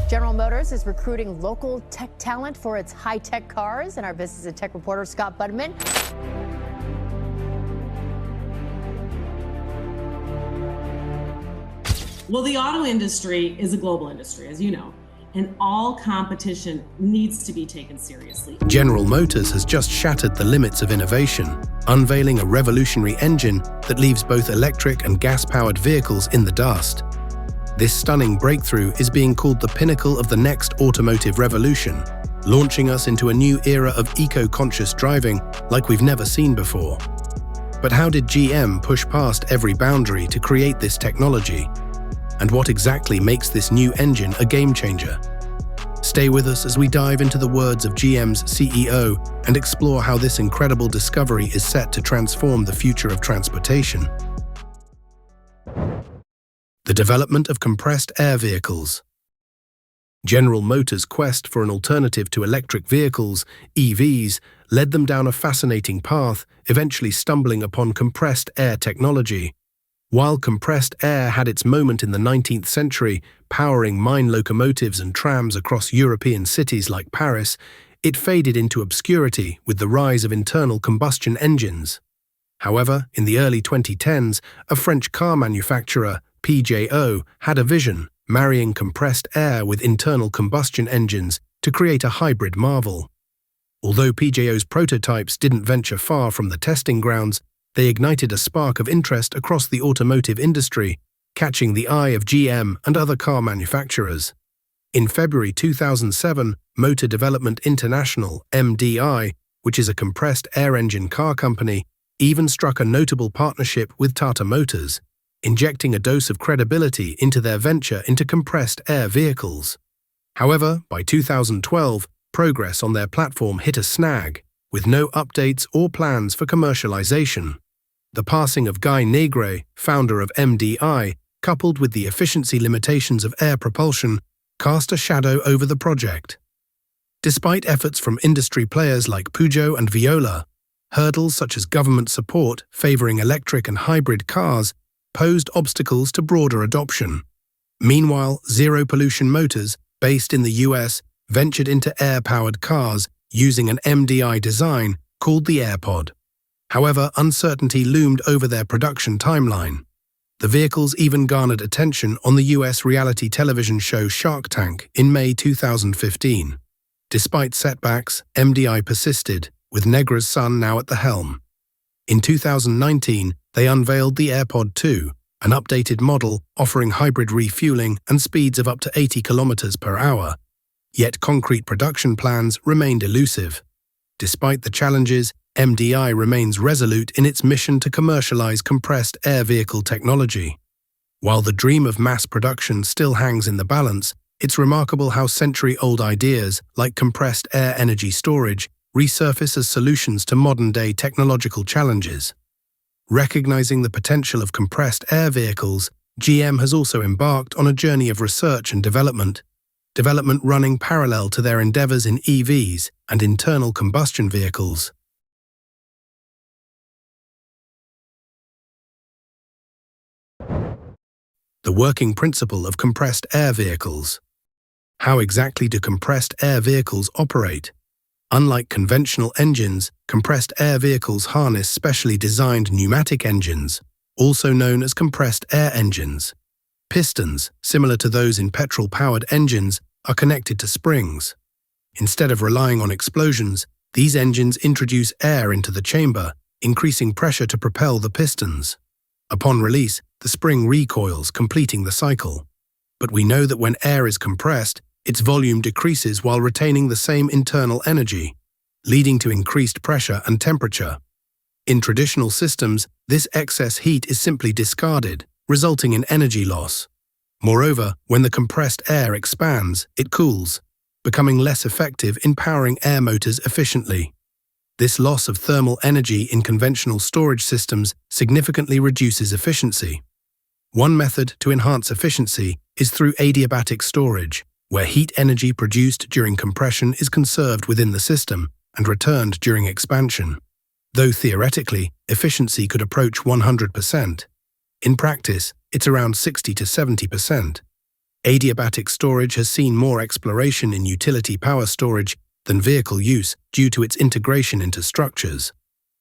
General Motors is recruiting local tech talent for its high-tech cars, and our business and tech reporter Scott Budman. Well, the auto industry is a global industry, as you know, and all competition needs to be taken seriously. General Motors has just shattered the limits of innovation, unveiling a revolutionary engine that leaves both electric and gas-powered vehicles in the dust. This stunning breakthrough is being called the pinnacle of the next automotive revolution, launching us into a new era of eco-conscious driving like we've never seen before. But how did GM push past every boundary to create this technology? And what exactly makes this new engine a game-changer? Stay with us as we dive into the words of GM's CEO and explore how this incredible discovery is set to transform the future of transportation. The development of compressed air vehicles. General Motors' quest for an alternative to electric vehicles, EVs, led them down a fascinating path, eventually stumbling upon compressed air technology. While compressed air had its moment in the 19th century, powering mine locomotives and trams across European cities like Paris, it faded into obscurity with the rise of internal combustion engines. However, in the early 2010s, a French car manufacturer, Peugeot, had a vision, marrying compressed air with internal combustion engines to create a hybrid marvel. Although Peugeot's prototypes didn't venture far from the testing grounds, they ignited a spark of interest across the automotive industry, catching the eye of GM and other car manufacturers. In February 2007, Motor Development International, MDI, which is a compressed air engine car company, even struck a notable partnership with Tata Motors, injecting a dose of credibility into their venture into compressed air vehicles. However, by 2012, progress on their platform hit a snag, with no updates or plans for commercialization. The passing of Guy Negre, founder of MDI, coupled with the efficiency limitations of air propulsion, cast a shadow over the project. Despite efforts from industry players like Peugeot and Viola, hurdles such as government support favoring electric and hybrid cars posed obstacles to broader adoption. Meanwhile, Zero Pollution Motors, based in the US, ventured into air-powered cars using an MDI design called the AirPod. However, uncertainty loomed over their production timeline. The vehicles even garnered attention on the US reality television show Shark Tank in May 2015. Despite setbacks, MDI persisted, with Negre's son now at the helm. In 2019, they unveiled the AirPod 2, an updated model offering hybrid refueling and speeds of up to 80 kilometers per hour. Yet concrete production plans remained elusive. Despite the challenges, MDI remains resolute in its mission to commercialize compressed air vehicle technology. While the dream of mass production still hangs in the balance, it's remarkable how century-old ideas, like compressed air energy storage, resurface as solutions to modern-day technological challenges. Recognizing the potential of compressed air vehicles, GM has also embarked on a journey of research and development running parallel to their endeavors in EVs and internal combustion vehicles. The working principle of compressed air vehicles. How exactly do compressed air vehicles operate? Unlike conventional engines, compressed air vehicles harness specially designed pneumatic engines, also known as compressed air engines. Pistons, similar to those in petrol-powered engines, are connected to springs. Instead of relying on explosions, these engines introduce air into the chamber, increasing pressure to propel the pistons. Upon release, the spring recoils, completing the cycle. But we know that when air is compressed, its volume decreases while retaining the same internal energy, leading to increased pressure and temperature. In traditional systems, this excess heat is simply discarded, resulting in energy loss. Moreover, when the compressed air expands, it cools, becoming less effective in powering air motors efficiently. This loss of thermal energy in conventional storage systems significantly reduces efficiency. One method to enhance efficiency is through adiabatic storage, where heat energy produced during compression is conserved within the system and returned during expansion. Though theoretically, efficiency could approach 100%, in practice, it's around 60 to 70%. Adiabatic storage has seen more exploration in utility power storage than vehicle use due to its integration into structures.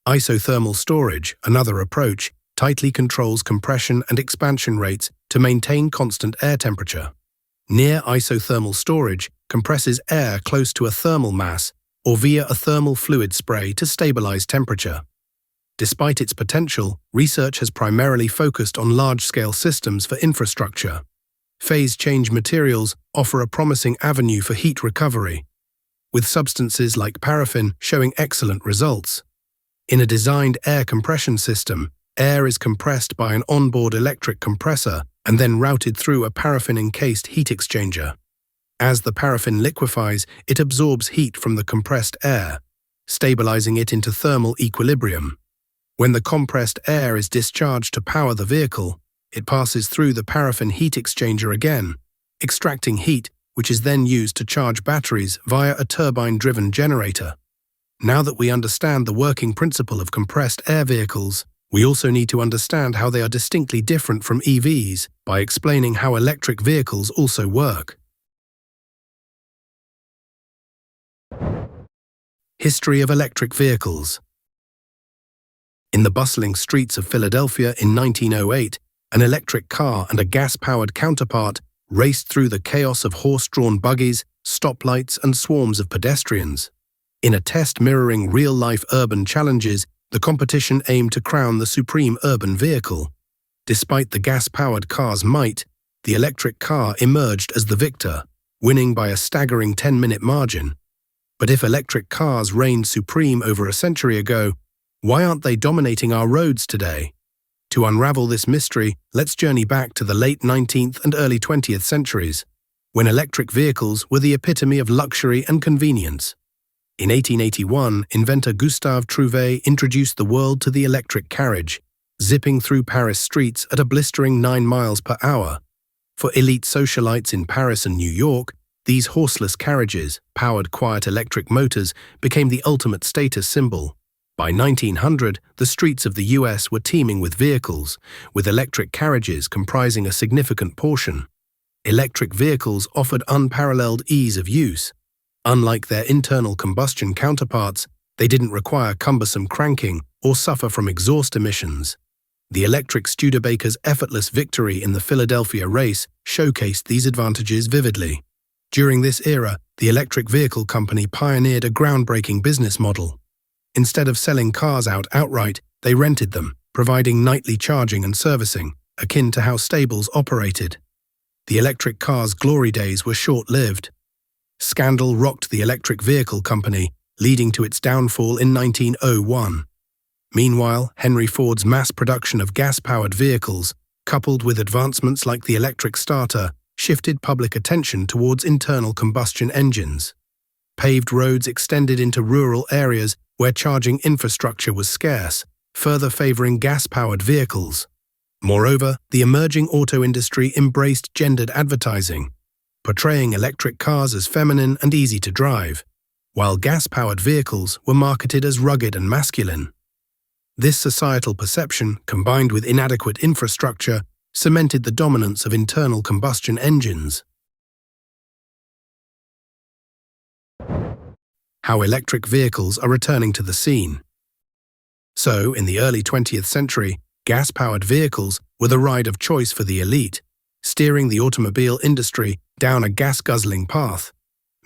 Isothermal storage, another approach, tightly controls compression and expansion rates to maintain constant air temperature. Near isothermal storage compresses air close to a thermal mass or via a thermal fluid spray to stabilize temperature. Despite its potential, research has primarily focused on large-scale systems for infrastructure. Phase change materials offer a promising avenue for heat recovery, with substances like paraffin showing excellent results. In a designed air compression system, air is compressed by an onboard electric compressor and then routed through a paraffin-encased heat exchanger. As the paraffin liquefies, it absorbs heat from the compressed air, stabilizing it into thermal equilibrium. When the compressed air is discharged to power the vehicle, it passes through the paraffin heat exchanger again, extracting heat, which is then used to charge batteries via a turbine-driven generator. Now that we understand the working principle of compressed air vehicles, we also need to understand how they are distinctly different from EVs by explaining how electric vehicles also work. History of electric vehicles. In the bustling streets of Philadelphia in 1908, an electric car and a gas-powered counterpart raced through the chaos of horse-drawn buggies, stoplights, and swarms of pedestrians. In a test mirroring real-life urban challenges, the competition aimed to crown the supreme urban vehicle. Despite the gas-powered car's might, the electric car emerged as the victor, winning by a staggering 10-minute margin. But if electric cars reigned supreme over a century ago, why aren't they dominating our roads today? To unravel this mystery, let's journey back to the late 19th and early 20th centuries, when electric vehicles were the epitome of luxury and convenience. In 1881, inventor Gustave Trouvé introduced the world to the electric carriage, zipping through Paris streets at a blistering 9 miles per hour. For elite socialites in Paris and New York, these horseless carriages, powered quiet electric motors, became the ultimate status symbol. By 1900, the streets of the US were teeming with vehicles, with electric carriages comprising a significant portion. Electric vehicles offered unparalleled ease of use. Unlike their internal combustion counterparts, they didn't require cumbersome cranking or suffer from exhaust emissions. The electric Studebaker's effortless victory in the Philadelphia race showcased these advantages vividly. During this era, the electric vehicle company pioneered a groundbreaking business model. Instead of selling cars outright, they rented them, providing nightly charging and servicing, akin to how stables operated. The electric car's glory days were short-lived. Scandal rocked the electric vehicle company, leading to its downfall in 1901. Meanwhile, Henry Ford's mass production of gas-powered vehicles, coupled with advancements like the electric starter, shifted public attention towards internal combustion engines. Paved roads extended into rural areas where charging infrastructure was scarce, further favoring gas-powered vehicles. Moreover, the emerging auto industry embraced gendered advertising, portraying electric cars as feminine and easy to drive, while gas-powered vehicles were marketed as rugged and masculine. This societal perception, combined with inadequate infrastructure, cemented the dominance of internal combustion engines. How electric vehicles are returning to the scene. So, in the early 20th century, gas-powered vehicles were the ride of choice for the elite, steering the automobile industry down a gas-guzzling path.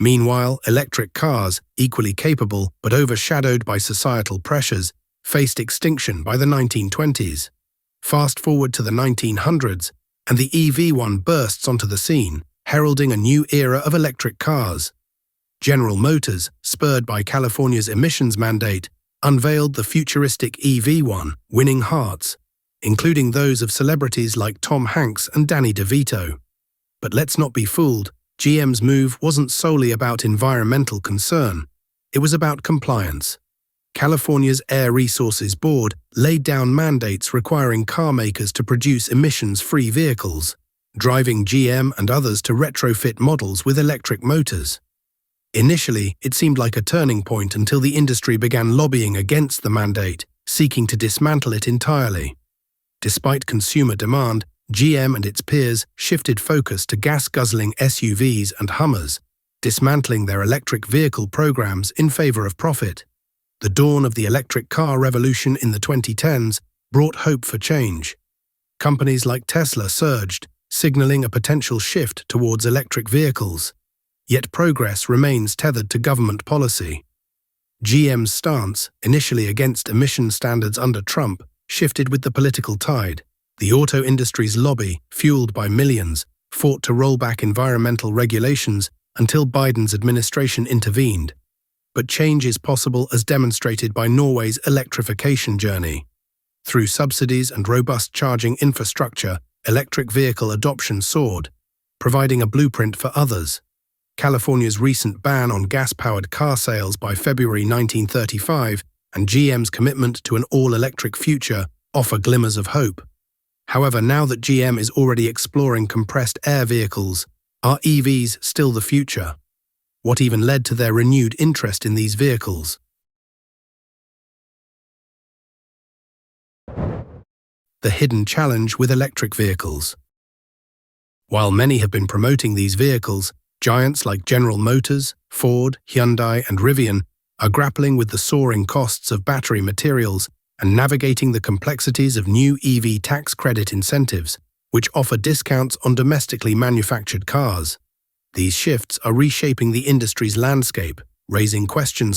Meanwhile, electric cars, equally capable but overshadowed by societal pressures, faced extinction by the 1920s. Fast forward to the 1900s, and the EV1 bursts onto the scene, heralding a new era of electric cars. General Motors, spurred by California's emissions mandate, unveiled the futuristic EV1, winning hearts, including those of celebrities like Tom Hanks and Danny DeVito. But let's not be fooled, GM's move wasn't solely about environmental concern. It was about compliance. California's Air Resources Board laid down mandates requiring car makers to produce emissions-free vehicles, driving GM and others to retrofit models with electric motors. Initially, it seemed like a turning point until the industry began lobbying against the mandate, seeking to dismantle it entirely. Despite consumer demand, GM and its peers shifted focus to gas-guzzling SUVs and Hummers, dismantling their electric vehicle programs in favor of profit. The dawn of the electric car revolution in the 2010s brought hope for change. Companies like Tesla surged, signaling a potential shift towards electric vehicles. Yet progress remains tethered to government policy. GM's stance, initially against emission standards under Trump, shifted with the political tide. The auto industry's lobby, fueled by millions, fought to roll back environmental regulations until Biden's administration intervened. But change is possible as demonstrated by Norway's electrification journey. Through subsidies and robust charging infrastructure, electric vehicle adoption soared, providing a blueprint for others. California's recent ban on gas-powered car sales by February 1935 and GM's commitment to an all-electric future offer glimmers of hope. However, now that GM is already exploring compressed air vehicles, are EVs still the future? What even led to their renewed interest in these vehicles? The hidden challenge with electric vehicles. While many have been promoting these vehicles, giants like General Motors, Ford, Hyundai, and Rivian are grappling with the soaring costs of battery materials and navigating the complexities of new EV tax credit incentives, which offer discounts on domestically manufactured cars. These shifts are reshaping the industry's landscape, raising questions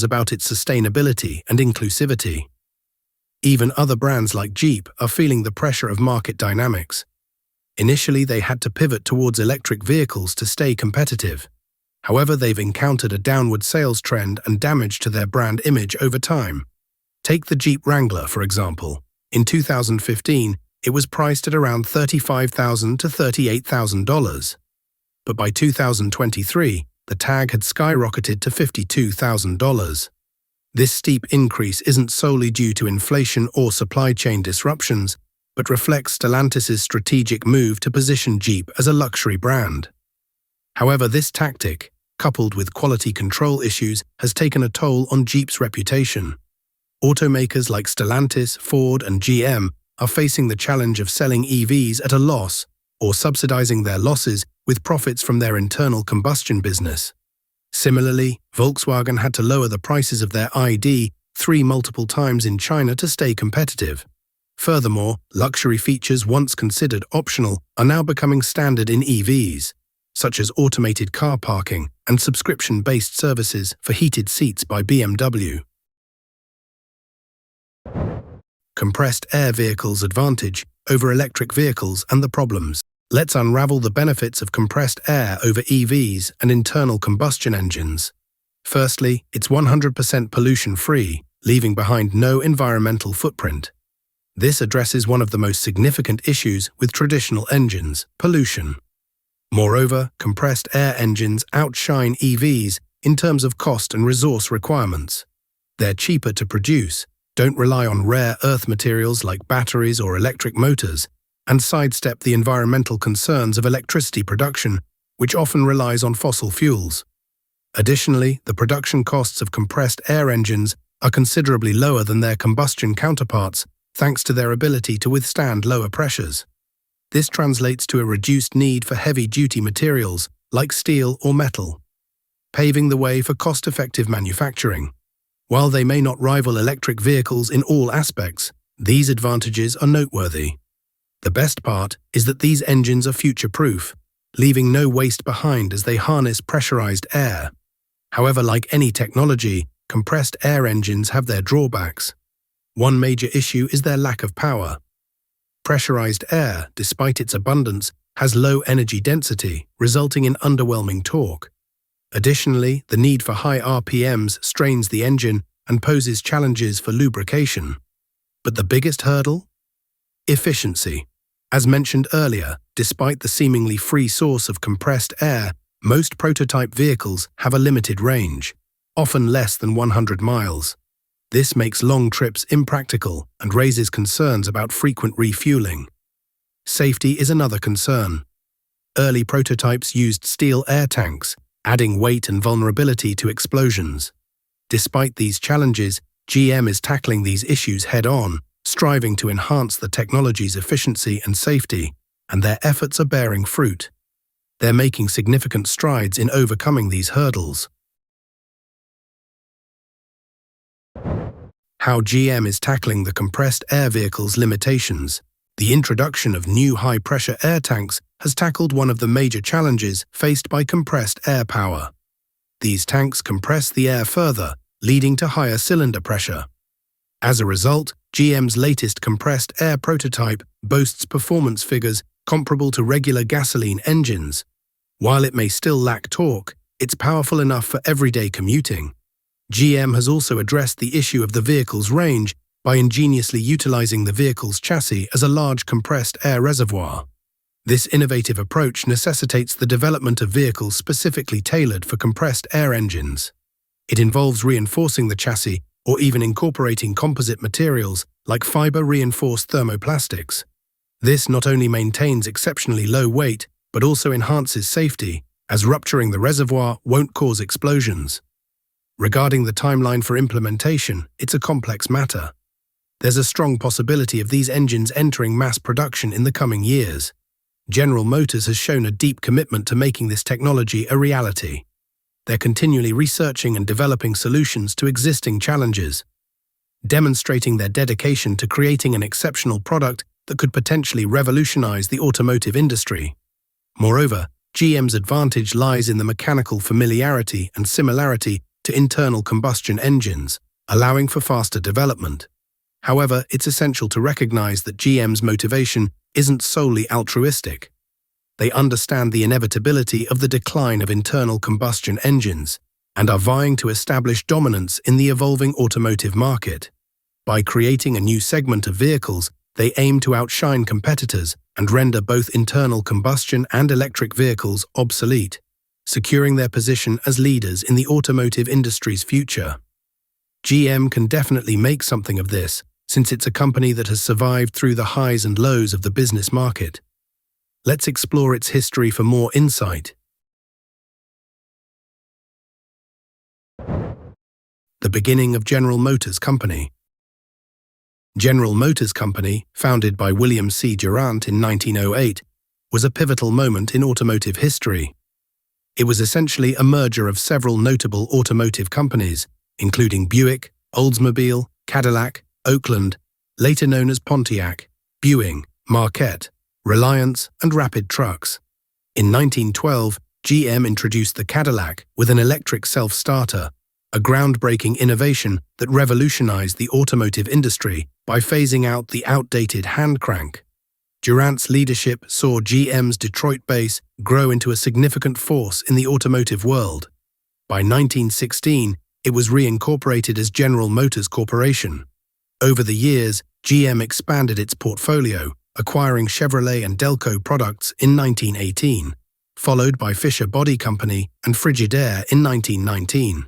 about its sustainability and inclusivity. Even other brands like Jeep are feeling the pressure of market dynamics. Initially, they had to pivot towards electric vehicles to stay competitive. However, they've encountered a downward sales trend and damage to their brand image over time. Take the Jeep Wrangler, for example. In 2015, it was priced at around $35,000 to $38,000. But by 2023, the tag had skyrocketed to $52,000. This steep increase isn't solely due to inflation or supply chain disruptions, but reflects Stellantis's strategic move to position Jeep as a luxury brand. However, this tactic, coupled with quality control issues, has taken a toll on Jeep's reputation. Automakers like Stellantis, Ford, and GM are facing the challenge of selling EVs at a loss or subsidizing their losses with profits from their internal combustion business. Similarly, Volkswagen had to lower the prices of their ID.3 multiple times in China to stay competitive. Furthermore, luxury features once considered optional are now becoming standard in EVs, such as automated car parking and subscription-based services for heated seats by BMW. Compressed air vehicles' advantage over electric vehicles and the problems. Let's unravel the benefits of compressed air over EVs and internal combustion engines. Firstly, it's 100% pollution-free, leaving behind no environmental footprint. This addresses one of the most significant issues with traditional engines, pollution. Moreover, compressed air engines outshine EVs in terms of cost and resource requirements. They're cheaper to produce, don't rely on rare earth materials like batteries or electric motors, and sidestep the environmental concerns of electricity production, which often relies on fossil fuels. Additionally, the production costs of compressed air engines are considerably lower than their combustion counterparts, thanks to their ability to withstand lower pressures. This translates to a reduced need for heavy-duty materials like steel or metal, paving the way for cost-effective manufacturing. While they may not rival electric vehicles in all aspects, these advantages are noteworthy. The best part is that these engines are future-proof, leaving no waste behind as they harness pressurized air. However, like any technology, compressed air engines have their drawbacks. One major issue is their lack of power. Pressurized air, despite its abundance, has low energy density, resulting in underwhelming torque. Additionally, the need for high RPMs strains the engine and poses challenges for lubrication. But the biggest hurdle? Efficiency. As mentioned earlier, despite the seemingly free source of compressed air, most prototype vehicles have a limited range, often less than 100 miles. This makes long trips impractical and raises concerns about frequent refueling. Safety is another concern. Early prototypes used steel air tanks, adding weight and vulnerability to explosions. Despite these challenges, GM is tackling these issues head-on, striving to enhance the technology's efficiency and safety, and their efforts are bearing fruit. They're making significant strides in overcoming these hurdles. How GM is tackling the compressed air vehicle's limitations. The introduction of new high-pressure air tanks has tackled one of the major challenges faced by compressed air power. These tanks compress the air further, leading to higher cylinder pressure. As a result, GM's latest compressed air prototype boasts performance figures comparable to regular gasoline engines. While it may still lack torque, it's powerful enough for everyday commuting. GM has also addressed the issue of the vehicle's range by ingeniously utilizing the vehicle's chassis as a large compressed air reservoir. This innovative approach necessitates the development of vehicles specifically tailored for compressed air engines. It involves reinforcing the chassis or even incorporating composite materials like fiber-reinforced thermoplastics. This not only maintains exceptionally low weight, but also enhances safety, as rupturing the reservoir won't cause explosions. Regarding the timeline for implementation, it's a complex matter. There's a strong possibility of these engines entering mass production in the coming years. General Motors has shown a deep commitment to making this technology a reality. They're continually researching and developing solutions to existing challenges, demonstrating their dedication to creating an exceptional product that could potentially revolutionize the automotive industry. Moreover, GM's advantage lies in the mechanical familiarity and similarity to internal combustion engines, allowing for faster development. However, it's essential to recognize that GM's motivation isn't solely altruistic. They understand the inevitability of the decline of internal combustion engines and are vying to establish dominance in the evolving automotive market. By creating a new segment of vehicles, they aim to outshine competitors and render both internal combustion and electric vehicles obsolete, securing their position as leaders in the automotive industry's future. GM can definitely make something of this, since it's a company that has survived through the highs and lows of the business market. Let's explore its history for more insight. The beginning of General Motors Company. General Motors Company, founded by William C. Durant in 1908, was a pivotal moment in automotive history. It was essentially a merger of several notable automotive companies, including Buick, Oldsmobile, Cadillac, Oakland, later known as Pontiac, Buick, Marquette, Reliance, and Rapid Trucks. In 1912, GM introduced the Cadillac with an electric self-starter, a groundbreaking innovation that revolutionized the automotive industry by phasing out the outdated hand crank. Durant's leadership saw GM's Detroit base grow into a significant force in the automotive world. By 1916, it was reincorporated as General Motors Corporation. Over the years, GM expanded its portfolio, acquiring Chevrolet and Delco products in 1918, followed by Fisher Body Company and Frigidaire in 1919.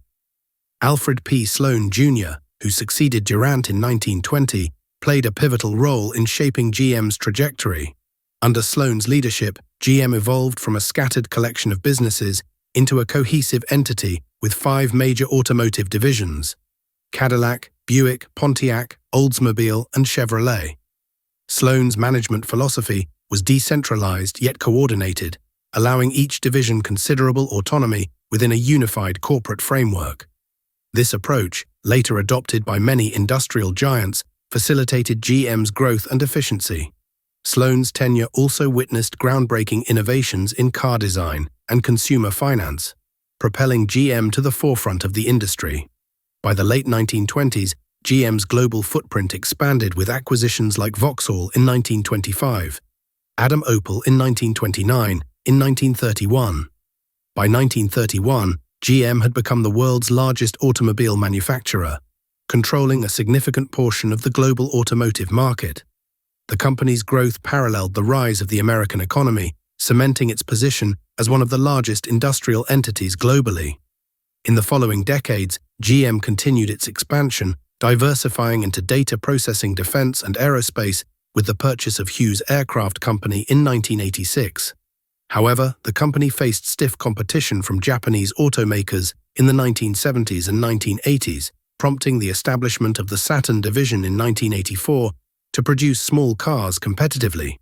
Alfred P. Sloan Jr., who succeeded Durant in 1920, played a pivotal role in shaping GM's trajectory. Under Sloan's leadership, GM evolved from a scattered collection of businesses into a cohesive entity with 5 major automotive divisions: Cadillac, Buick, Pontiac, Oldsmobile, and Chevrolet. Sloan's management philosophy was decentralized yet coordinated, allowing each division considerable autonomy within a unified corporate framework. This approach, later adopted by many industrial giants, facilitated GM's growth and efficiency. Sloan's tenure also witnessed groundbreaking innovations in car design and consumer finance, propelling GM to the forefront of the industry. By the late 1920s, GM's global footprint expanded with acquisitions like Vauxhall in 1925, Adam Opel in 1929, in 1931. By 1931, GM had become the world's largest automobile manufacturer, controlling a significant portion of the global automotive market. The company's growth paralleled the rise of the American economy, cementing its position as one of the largest industrial entities globally. In the following decades, GM continued its expansion, diversifying into data processing, defense, and aerospace with the purchase of Hughes Aircraft Company in 1986. However, the company faced stiff competition from Japanese automakers in the 1970s and 1980s, prompting the establishment of the Saturn division in 1984 to produce small cars competitively.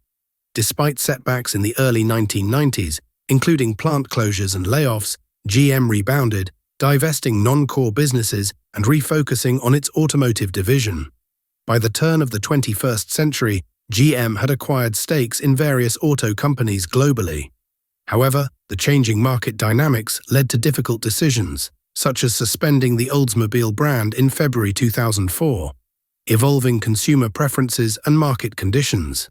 Despite setbacks in the early 1990s, including plant closures and layoffs, GM rebounded, divesting non-core businesses and refocusing on its automotive division. By the turn of the 21st century, GM had acquired stakes in various auto companies globally. However, the changing market dynamics led to difficult decisions, such as suspending the Oldsmobile brand in February 2004, evolving consumer preferences and market conditions.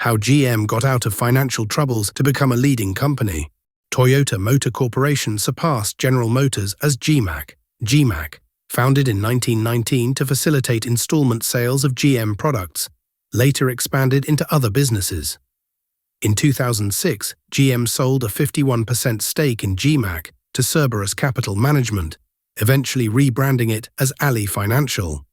How GM got out of financial troubles to become a leading company. Toyota Motor Corporation surpassed General Motors as GMAC. GMAC, founded in 1919 to facilitate installment sales of GM products, later expanded into other businesses. In 2006, GM sold a 51% stake in GMAC to Cerberus Capital Management, eventually rebranding it as Ally Financial.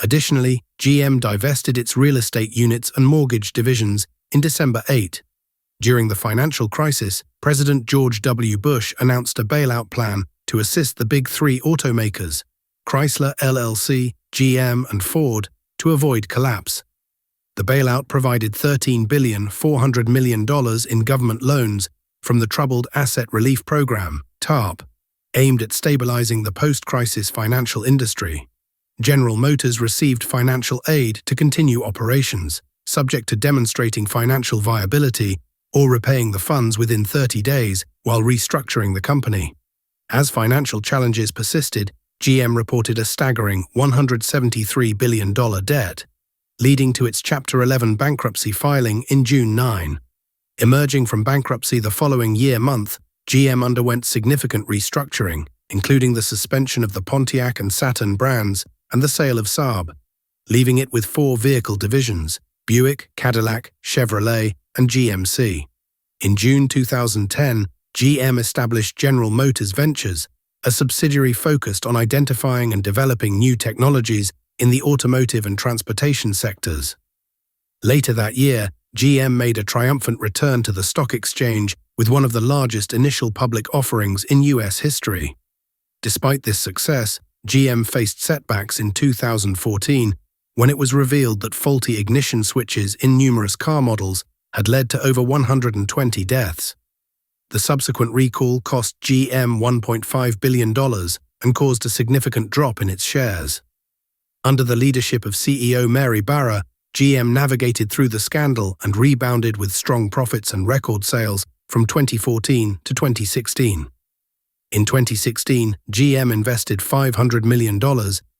Additionally, GM divested its real estate units and mortgage divisions in December 8. During the financial crisis, President George W. Bush announced a bailout plan to assist the big three automakers, Chrysler LLC, GM, and Ford, to avoid collapse. The bailout provided $13.4 billion in government loans from the Troubled Asset Relief Program, TARP, aimed at stabilizing the post-crisis financial industry. General Motors received financial aid to continue operations, subject to demonstrating financial viability or repaying the funds within 30 days while restructuring the company. As financial challenges persisted, GM reported a staggering $173 billion debt, leading to its Chapter 11 bankruptcy filing in June 9. Emerging from bankruptcy the following month, GM underwent significant restructuring, including the suspension of the Pontiac and Saturn brands and the sale of Saab, leaving it with 4 vehicle divisions: Buick, Cadillac, Chevrolet, and GMC. In June 2010, GM established General Motors Ventures, a subsidiary focused on identifying and developing new technologies in the automotive and transportation sectors. Later that year, GM made a triumphant return to the stock exchange with one of the largest initial public offerings in U.S. history. Despite this success, GM faced setbacks in 2014 when it was revealed that faulty ignition switches in numerous car models had led to over 120 deaths. The subsequent recall cost GM $1.5 billion and caused a significant drop in its shares. Under the leadership of CEO Mary Barra, GM navigated through the scandal and rebounded with strong profits and record sales from 2014 to 2016. In 2016, GM invested $500 million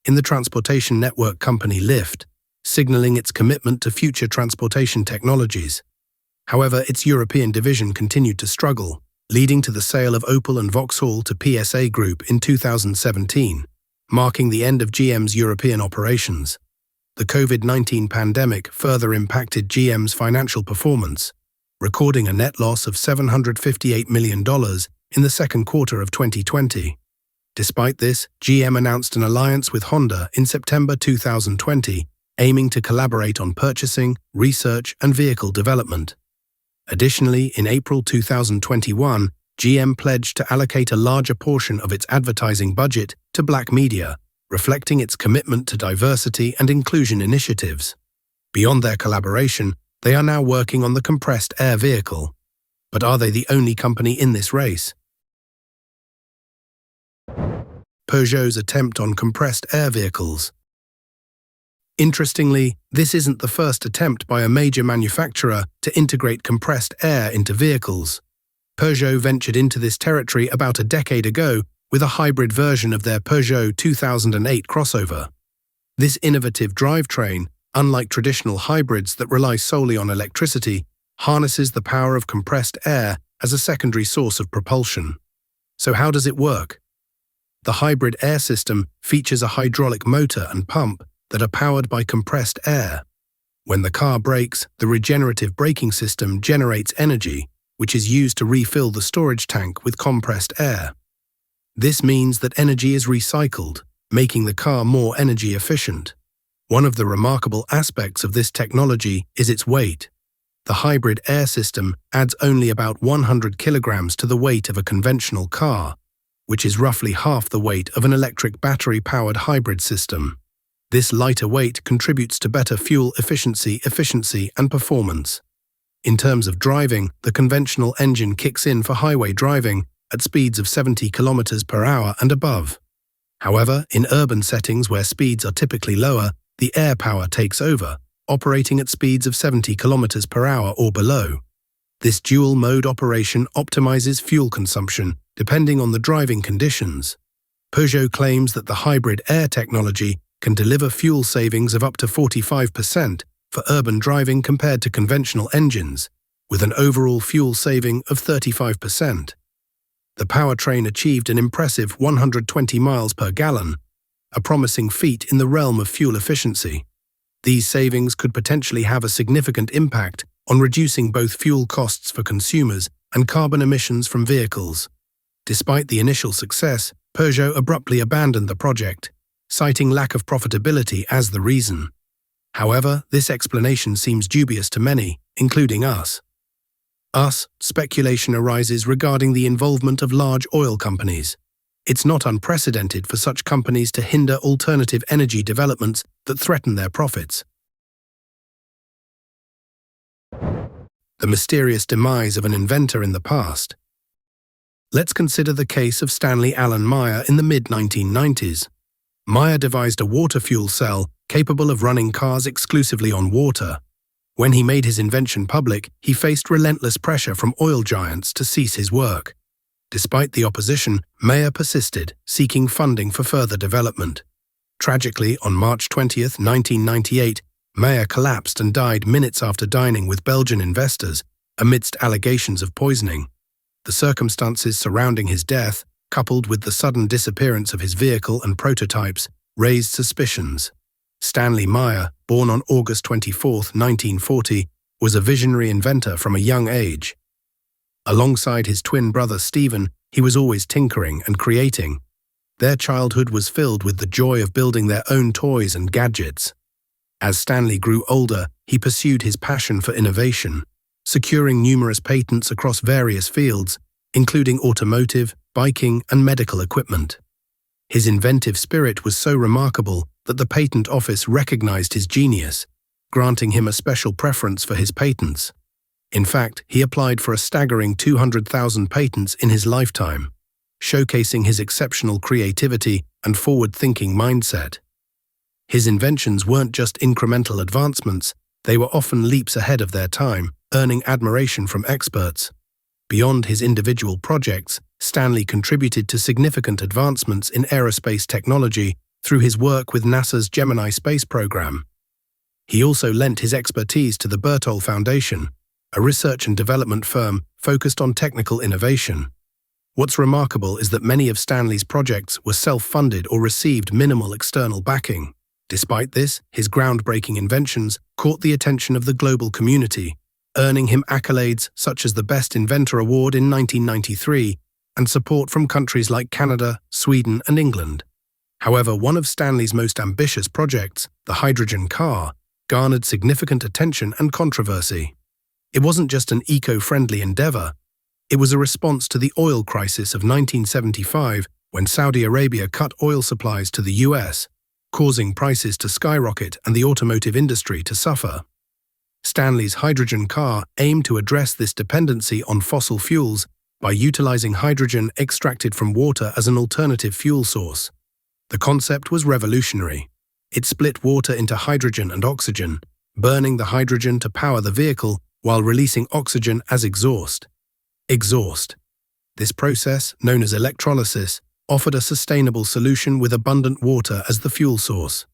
in the transportation network company Lyft, signaling its commitment to future transportation technologies. However, its European division continued to struggle, leading to the sale of Opel and Vauxhall to PSA Group in 2017, marking the end of GM's European operations. The COVID-19 pandemic further impacted GM's financial performance, recording a net loss of $758 million in the second quarter of 2020. Despite this, GM announced an alliance with Honda in September 2020, aiming to collaborate on purchasing, research, and vehicle development. Additionally, in April 2021, GM pledged to allocate a larger portion of its advertising budget to black media, reflecting its commitment to diversity and inclusion initiatives. Beyond their collaboration, they are now working on the compressed air vehicle. But are they the only company in this race? Peugeot's attempt on compressed air vehicles. Interestingly, this isn't the first attempt by a major manufacturer to integrate compressed air into vehicles. Peugeot ventured into this territory about a decade ago with a hybrid version of their Peugeot 2008 crossover. This innovative drivetrain, unlike traditional hybrids that rely solely on electricity, harnesses the power of compressed air as a secondary source of propulsion. So how does it work? The hybrid air system features a hydraulic motor and pump that are powered by compressed air. When the car brakes, the regenerative braking system generates energy, which is used to refill the storage tank with compressed air. This means that energy is recycled, making the car more energy efficient. One of the remarkable aspects of this technology is its weight. the hybrid air system adds only about 100 kilograms to the weight of a conventional car, which is roughly half the weight of an electric battery-powered hybrid system. This lighter weight contributes to better fuel efficiency, and performance. In terms of driving, the conventional engine kicks in for highway driving at speeds of 70 kilometers per hour and above. However, in urban settings where speeds are typically lower, the air power takes over, operating at speeds of 70 kilometers per hour or below. This dual-mode operation optimizes fuel consumption depending on the driving conditions. Peugeot claims that the hybrid air technology can deliver fuel savings of up to 45% for urban driving compared to conventional engines, with an overall fuel saving of 35%. The powertrain achieved an impressive 120 miles per gallon, a promising feat in the realm of fuel efficiency. These savings could potentially have a significant impact on reducing both fuel costs for consumers and carbon emissions from vehicles. Despite the initial success, Peugeot abruptly abandoned the project, citing lack of profitability as the reason. However, this explanation seems dubious to many, including us. Speculation arises regarding the involvement of large oil companies. It's not unprecedented for such companies to hinder alternative energy developments that threaten their profits. The mysterious demise of an inventor in the past. Let's consider the case of Stanley Allen Meyer in the mid-1990s. Meyer devised a water fuel cell capable of running cars exclusively on water. When he made his invention public, he faced relentless pressure from oil giants to cease his work. Despite the opposition, Meyer persisted, seeking funding for further development. Tragically, on March 20, 1998, Meyer collapsed and died minutes after dining with Belgian investors, amidst allegations of poisoning. The circumstances surrounding his death, coupled with the sudden disappearance of his vehicle and prototypes, raised suspicions. Stanley Meyer, born on August 24, 1940, was a visionary inventor from a young age. Alongside his twin brother Stephen, he was always tinkering and creating. Their childhood was filled with the joy of building their own toys and gadgets. As Stanley grew older, he pursued his passion for innovation, securing numerous patents across various fields, including automotive, biking, and medical equipment. His inventive spirit was so remarkable that the Patent Office recognized his genius, granting him a special preference for his patents. In fact, he applied for a staggering 200,000 patents in his lifetime, showcasing his exceptional creativity and forward-thinking mindset. His inventions weren't just incremental advancements, they were often leaps ahead of their time, earning admiration from experts. Beyond his individual projects, Stanley contributed to significant advancements in aerospace technology through his work with NASA's Gemini space program. He also lent his expertise to the Berthold Foundation, a research and development firm focused on technical innovation. What's remarkable is that many of Stanley's projects were self-funded or received minimal external backing. Despite this, his groundbreaking inventions caught the attention of the global community, earning him accolades such as the Best Inventor Award in 1993 and support from countries like Canada, Sweden, and England. However, one of Stanley's most ambitious projects, the hydrogen car, garnered significant attention and controversy. It wasn't just an eco-friendly endeavor. It was a response to the oil crisis of 1975 when Saudi Arabia cut oil supplies to the US, causing prices to skyrocket and the automotive industry to suffer. Stanley's hydrogen car aimed to address this dependency on fossil fuels by utilizing hydrogen extracted from water as an alternative fuel source. The concept was revolutionary. It split water into hydrogen and oxygen, burning the hydrogen to power the vehicle while releasing oxygen as exhaust. This process, known as electrolysis, offered a sustainable solution with abundant water as the fuel source.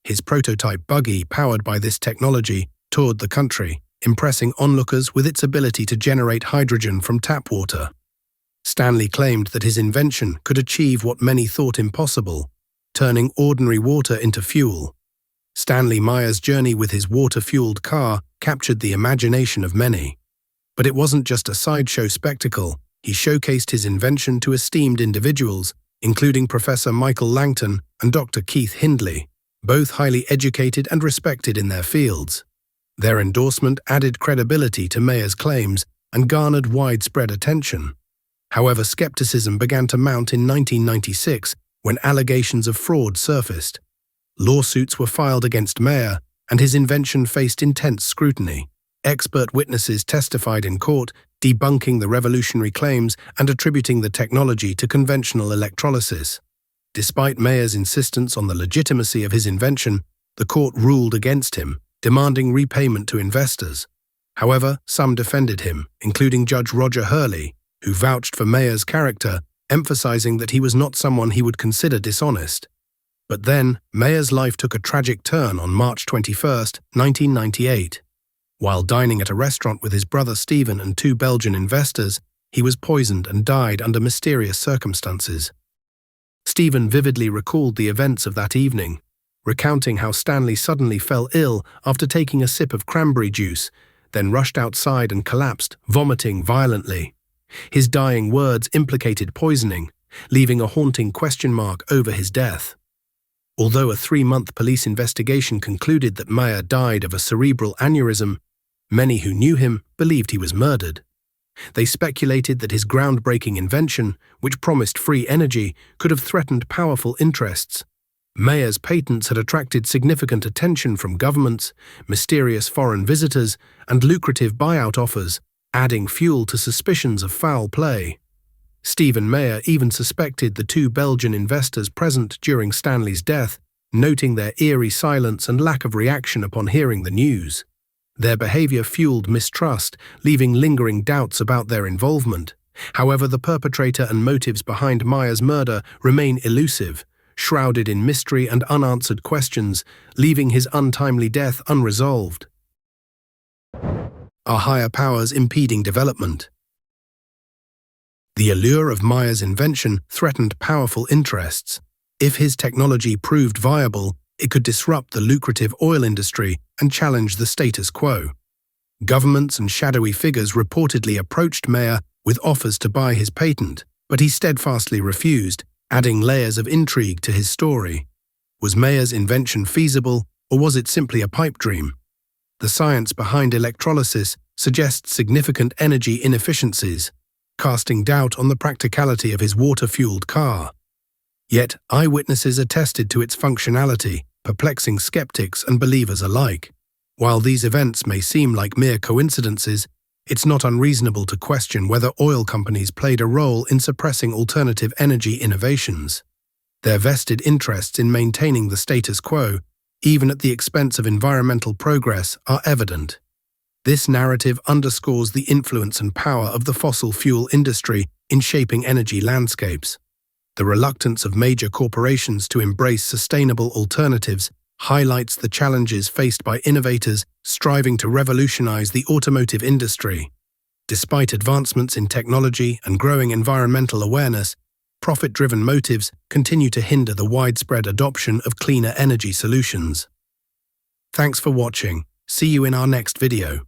His prototype buggy, powered by this technology, toured the country, impressing onlookers with its ability to generate hydrogen from tap water. Stanley claimed that his invention could achieve what many thought impossible, turning ordinary water into fuel. Stanley Meyer's journey with his water-fueled car captured the imagination of many. But it wasn't just a sideshow spectacle. He showcased his invention to esteemed individuals, including Professor Michael Langton and Dr. Keith Hindley, both highly educated and respected in their fields. Their endorsement added credibility to Mayer's claims and garnered widespread attention. However, skepticism began to mount in 1996 when allegations of fraud surfaced. Lawsuits were filed against Mayer, and his invention faced intense scrutiny. Expert witnesses testified in court, debunking the revolutionary claims and attributing the technology to conventional electrolysis. Despite Mayer's insistence on the legitimacy of his invention, the court ruled against him, demanding repayment to investors. However, some defended him, including Judge Roger Hurley, who vouched for Mayer's character, emphasizing that he was not someone he would consider dishonest. But then, Mayer's life took a tragic turn on March 21, 1998. While dining at a restaurant with his brother Stephen and two Belgian investors, he was poisoned and died under mysterious circumstances. Stephen vividly recalled the events of that evening, recounting how Stanley suddenly fell ill after taking a sip of cranberry juice, then rushed outside and collapsed, vomiting violently. His dying words implicated poisoning, leaving a haunting question mark over his death. Although a 3-month police investigation concluded that Mayer died of a cerebral aneurysm, many who knew him believed he was murdered. They speculated that his groundbreaking invention, which promised free energy, could have threatened powerful interests. Mayer's patents had attracted significant attention from governments, mysterious foreign visitors, and lucrative buyout offers, adding fuel to suspicions of foul play. Stephen Mayer even suspected the two Belgian investors present during Stanley's death, noting their eerie silence and lack of reaction upon hearing the news. Their behavior fueled mistrust, leaving lingering doubts about their involvement. However, the perpetrator and motives behind Mayer's murder remain elusive, shrouded in mystery and unanswered questions, leaving his untimely death unresolved. Are higher powers impeding development? The allure of Mayer's invention threatened powerful interests. If his technology proved viable, it could disrupt the lucrative oil industry and challenge the status quo. Governments and shadowy figures reportedly approached Mayer with offers to buy his patent, but he steadfastly refused, adding layers of intrigue to his story. Was Mayer's invention feasible, or was it simply a pipe dream? The science behind electrolysis suggests significant energy inefficiencies, casting doubt on the practicality of his water-fueled car. Yet, eyewitnesses attested to its functionality, perplexing skeptics and believers alike. While these events may seem like mere coincidences, it's not unreasonable to question whether oil companies played a role in suppressing alternative energy innovations. Their vested interests in maintaining the status quo, even at the expense of environmental progress, are evident. This narrative underscores the influence and power of the fossil fuel industry in shaping energy landscapes. The reluctance of major corporations to embrace sustainable alternatives highlights the challenges faced by innovators striving to revolutionize the automotive industry. Despite advancements in technology and growing environmental awareness, profit-driven motives continue to hinder the widespread adoption of cleaner energy solutions. Thanks for watching. See you in our next video.